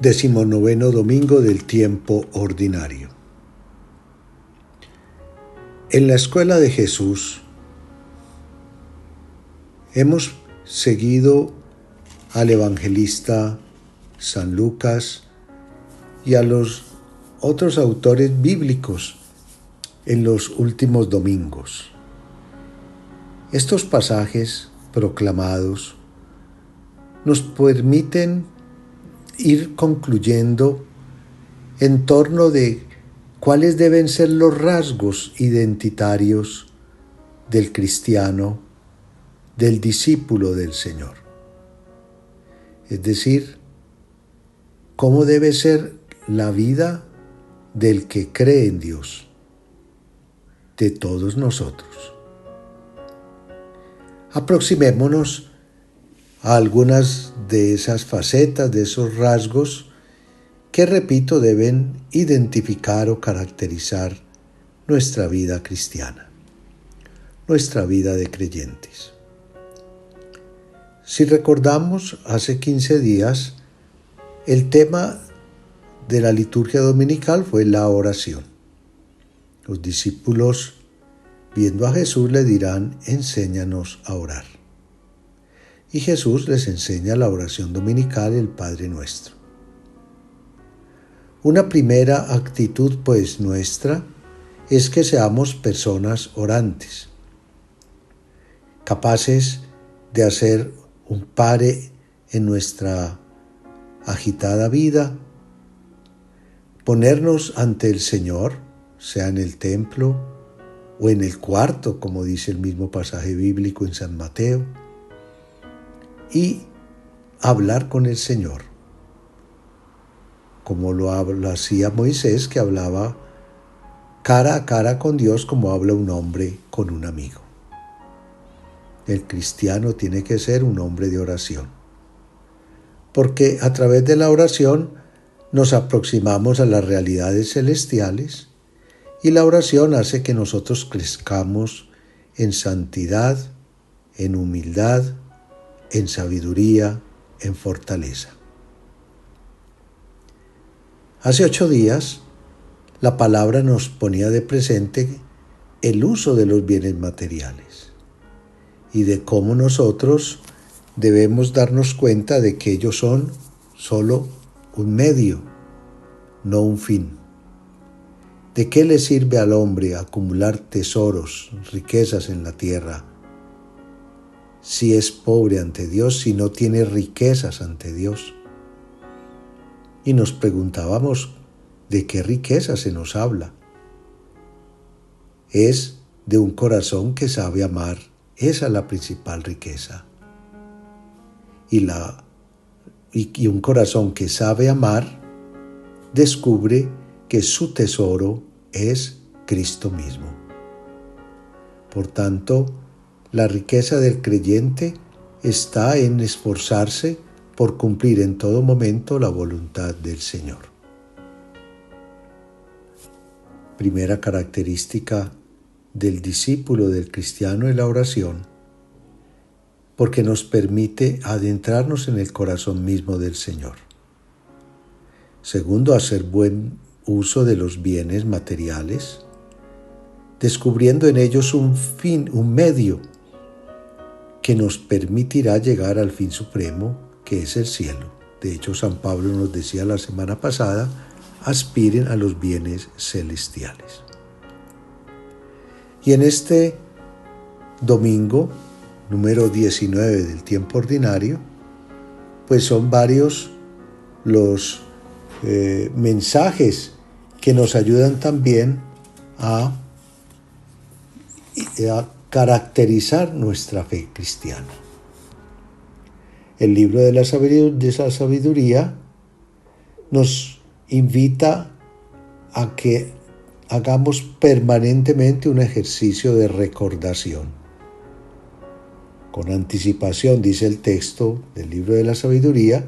19º domingo del tiempo ordinario. En la escuela de Jesús hemos seguido al evangelista San Lucas y a los otros autores bíblicos en los últimos domingos. Estos pasajes proclamados nos permiten ir concluyendo en torno de cuáles deben ser los rasgos identitarios del cristiano, del discípulo del Señor. Es decir, cómo debe ser la vida del que cree en Dios, de todos nosotros. Aproximémonos a algunas de esas facetas, de esos rasgos que, repito, deben identificar o caracterizar nuestra vida cristiana, nuestra vida de creyentes. Si recordamos, hace 15 días, el tema de la liturgia dominical fue la oración. Los discípulos, viendo a Jesús, le dirán: enséñanos a orar. Y Jesús les enseña la oración dominical, el Padre Nuestro. Una primera actitud, pues, nuestra es que seamos personas orantes, capaces de hacer un pare en nuestra agitada vida, ponernos ante el Señor, sea en el templo o en el cuarto, como dice el mismo pasaje bíblico en San Mateo, y hablar con el Señor, como lo hacía Moisés, que hablaba cara a cara con Dios, como habla un hombre con un amigo. El cristiano tiene que ser un hombre de oración, porque a través de la oración nos aproximamos a las realidades celestiales, y la oración hace que nosotros crezcamos en santidad, en humildad, en sabiduría, en fortaleza. Hace 8 días, la palabra nos ponía de presente el uso de los bienes materiales y de cómo nosotros debemos darnos cuenta de que ellos son solo un medio, no un fin. ¿De qué le sirve al hombre acumular tesoros, riquezas en la tierra, si es pobre ante Dios, si no tiene riquezas ante Dios? Y nos preguntábamos, ¿de qué riqueza se nos habla? Es de un corazón que sabe amar. Esa es la principal riqueza. Y un corazón que sabe amar descubre que su tesoro es Cristo mismo. Por tanto, la riqueza del creyente está en esforzarse por cumplir en todo momento la voluntad del Señor. Primera característica del discípulo del cristiano es la oración, porque nos permite adentrarnos en el corazón mismo del Señor. Segundo, hacer buen uso de los bienes materiales, descubriendo en ellos un fin, un medio que nos permitirá llegar al fin supremo, que es el cielo. De hecho, San Pablo nos decía la semana pasada: aspiren a los bienes celestiales. Y en este domingo, número 19 del tiempo ordinario, pues son varios los mensajes que nos ayudan también a caracterizar nuestra fe cristiana. El libro de la sabiduría nos invita a que hagamos permanentemente un ejercicio de recordación. Con anticipación, dice el texto del libro de la sabiduría: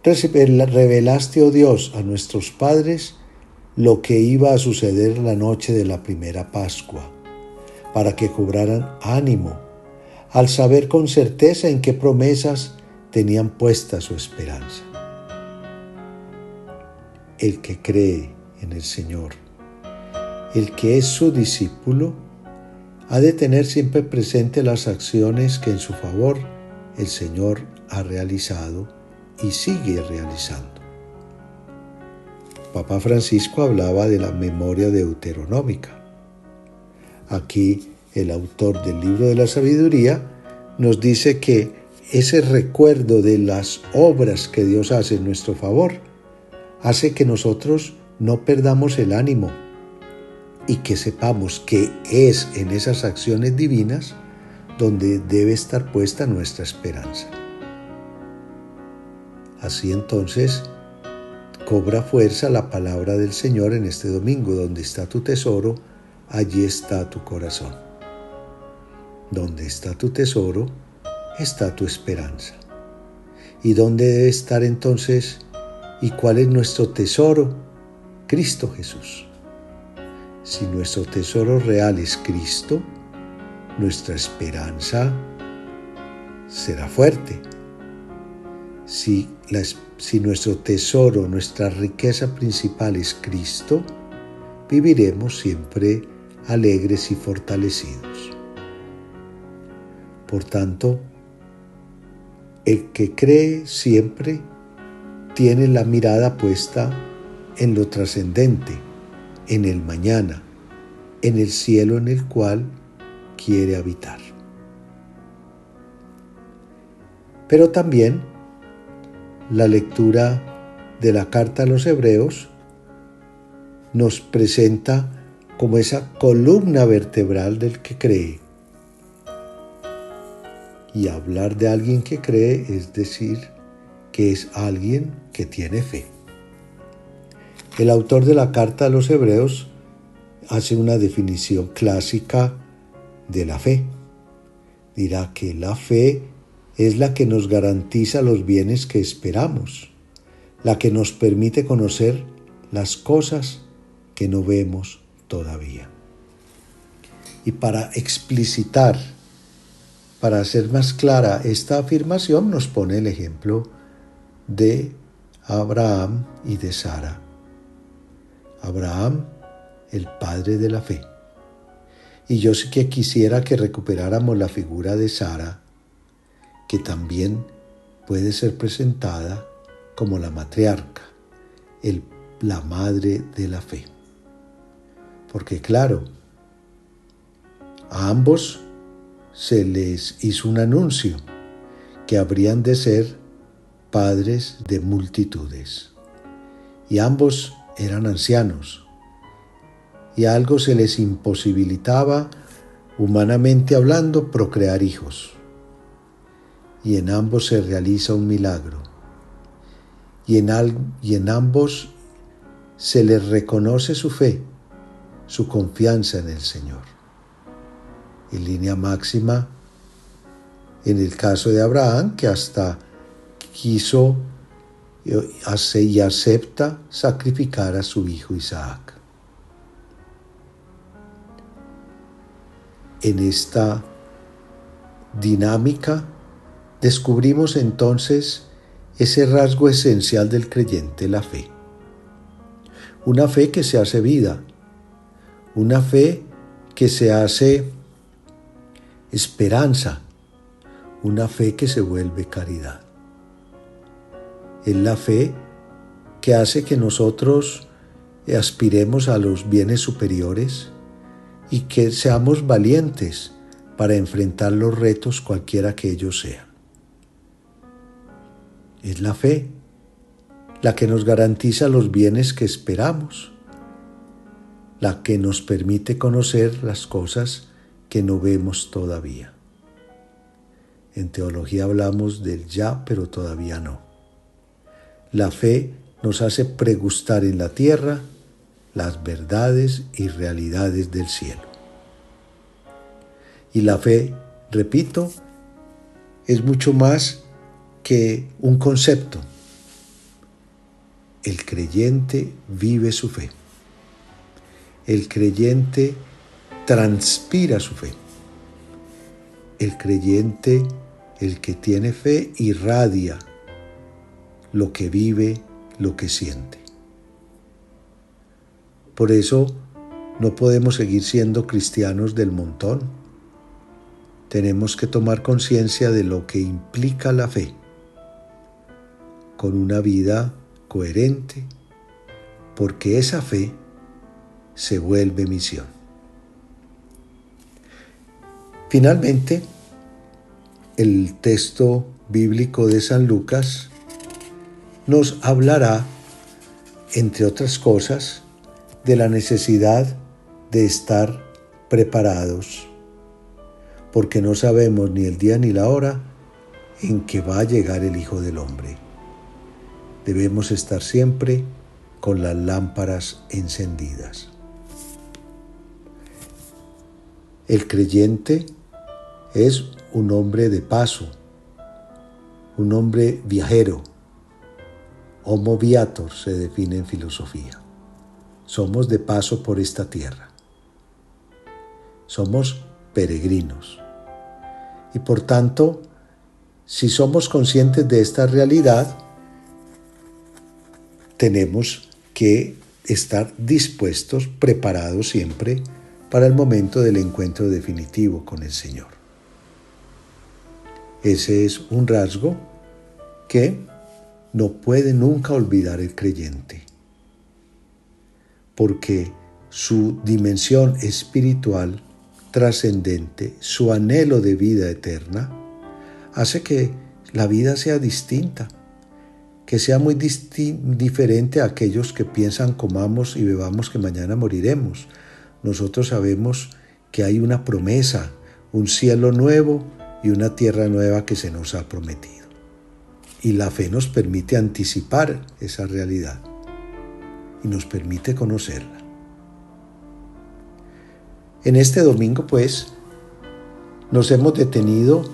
revelaste, oh Dios, a nuestros padres lo que iba a suceder la noche de la primera Pascua, para que cobraran ánimo al saber con certeza en qué promesas tenían puesta su esperanza. el que cree en el Señor, el que es su discípulo, ha de tener siempre presente las acciones que en su favor el Señor ha realizado y sigue realizando. Papa Francisco hablaba de la memoria deuteronómica. Aquí el autor del libro de la sabiduría nos dice que ese recuerdo de las obras que Dios hace en nuestro favor hace que nosotros no perdamos el ánimo y que sepamos que es en esas acciones divinas donde debe estar puesta nuestra esperanza. Así entonces cobra fuerza la palabra del Señor en este domingo: donde está tu tesoro, allí está tu corazón. Donde está tu tesoro, está tu esperanza. ¿Y dónde debe estar entonces y cuál es nuestro tesoro? Cristo Jesús. Si nuestro tesoro real es Cristo, nuestra esperanza será fuerte. Si nuestro tesoro, nuestra riqueza principal es Cristo, viviremos siempre alegres y fortalecidos. Por tanto, el que cree siempre tiene la mirada puesta en lo trascendente, en el mañana, en el cielo en el cual quiere habitar. Pero también la lectura de la carta a los Hebreos nos presenta como esa columna vertebral del que cree. Y hablar de alguien que cree es decir que es alguien que tiene fe. El autor de la carta a los Hebreos hace una definición clásica de la fe. Dirá que la fe es la que nos garantiza los bienes que esperamos, la que nos permite conocer las cosas que no vemos todavía. Y para explicitar, para hacer más clara esta afirmación, nos pone el ejemplo de Abraham y de Sara. Abraham, el padre de la fe. Y yo sí que quisiera que recuperáramos la figura de Sara, que también puede ser presentada como la matriarca, la madre de la fe. Porque claro, a ambos se les hizo un anuncio que habrían de ser padres de multitudes. Y ambos eran ancianos. Y a algo se les imposibilitaba, humanamente hablando, procrear hijos. Y en ambos se realiza un milagro. Y en ambos se les reconoce su fe, su confianza en el Señor. En línea máxima, en el caso de Abraham, que hasta quiso y acepta sacrificar a su hijo Isaac. En esta dinámica descubrimos entonces ese rasgo esencial del creyente, la fe. Una fe que se hace vida, una fe que se hace esperanza, una fe que se vuelve caridad. Es la fe que hace que nosotros aspiremos a los bienes superiores y que seamos valientes para enfrentar los retos cualquiera que ellos sean. Es la fe la que nos garantiza los bienes que esperamos, la que nos permite conocer las cosas que no vemos todavía. En teología hablamos del ya, pero todavía no. La fe nos hace pregustar en la tierra las verdades y realidades del cielo. Y la fe, repito, es mucho más que un concepto. El creyente vive su fe. El creyente transpira su fe. El creyente, el que tiene fe, irradia lo que vive, lo que siente. Por eso no podemos seguir siendo cristianos del montón. Tenemos que tomar conciencia de lo que implica la fe, con una vida coherente, porque esa fe se vuelve misión. Finalmente, el texto bíblico de San Lucas nos hablará, entre otras cosas, de la necesidad de estar preparados, porque no sabemos ni el día ni la hora en que va a llegar el Hijo del Hombre. Debemos estar siempre con las lámparas encendidas. El creyente es un hombre de paso, un hombre viajero. Homo viator se define en filosofía. Somos de paso por esta tierra. Somos peregrinos. Y por tanto, si somos conscientes de esta realidad, tenemos que estar dispuestos, preparados siempre para el momento del encuentro definitivo con el Señor. Ese es un rasgo que no puede nunca olvidar el creyente, porque su dimensión espiritual trascendente, su anhelo de vida eterna, hace que la vida sea distinta, que sea muy diferente a aquellos que piensan comamos y bebamos que mañana moriremos. Nosotros sabemos que hay una promesa, un cielo nuevo y una tierra nueva que se nos ha prometido. Y la fe nos permite anticipar esa realidad y nos permite conocerla. En este domingo, pues, nos hemos detenido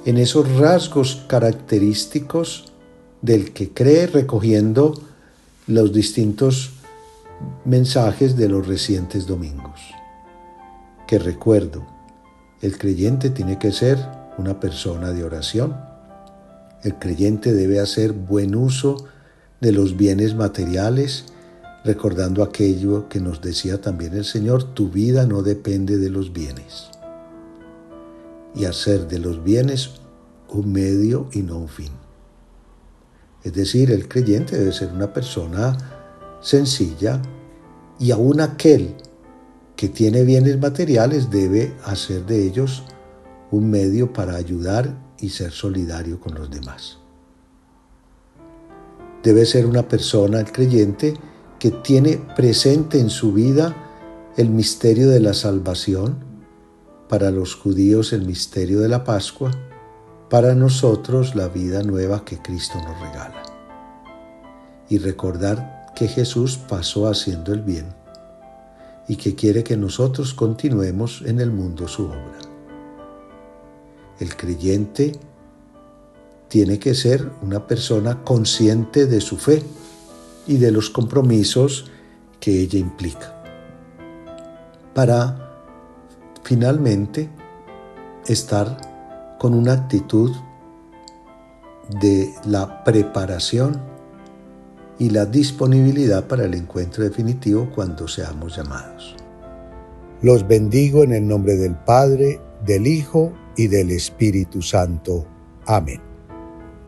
en esos rasgos característicos del que cree, recogiendo los distintos mensajes de los recientes domingos. Que recuerdo, el creyente tiene que ser una persona de oración. El creyente debe hacer buen uso de los bienes materiales, recordando aquello que nos decía también el Señor: tu vida no depende de los bienes. Y hacer de los bienes un medio y no un fin. Es decir, el creyente debe ser una persona sencilla, y aún aquel que tiene bienes materiales debe hacer de ellos un medio para ayudar y ser solidario con los demás. Debe ser una persona, el creyente, que tiene presente en su vida el misterio de la salvación, para los judíos el misterio de la Pascua, para nosotros la vida nueva que Cristo nos regala. Y recordar que Jesús pasó haciendo el bien y que quiere que nosotros continuemos en el mundo su obra. El creyente tiene que ser una persona consciente de su fe y de los compromisos que ella implica, para finalmente estar con una actitud de la preparación y la disponibilidad para el encuentro definitivo cuando seamos llamados. Los bendigo en el nombre del Padre, del Hijo y del Espíritu Santo. Amén.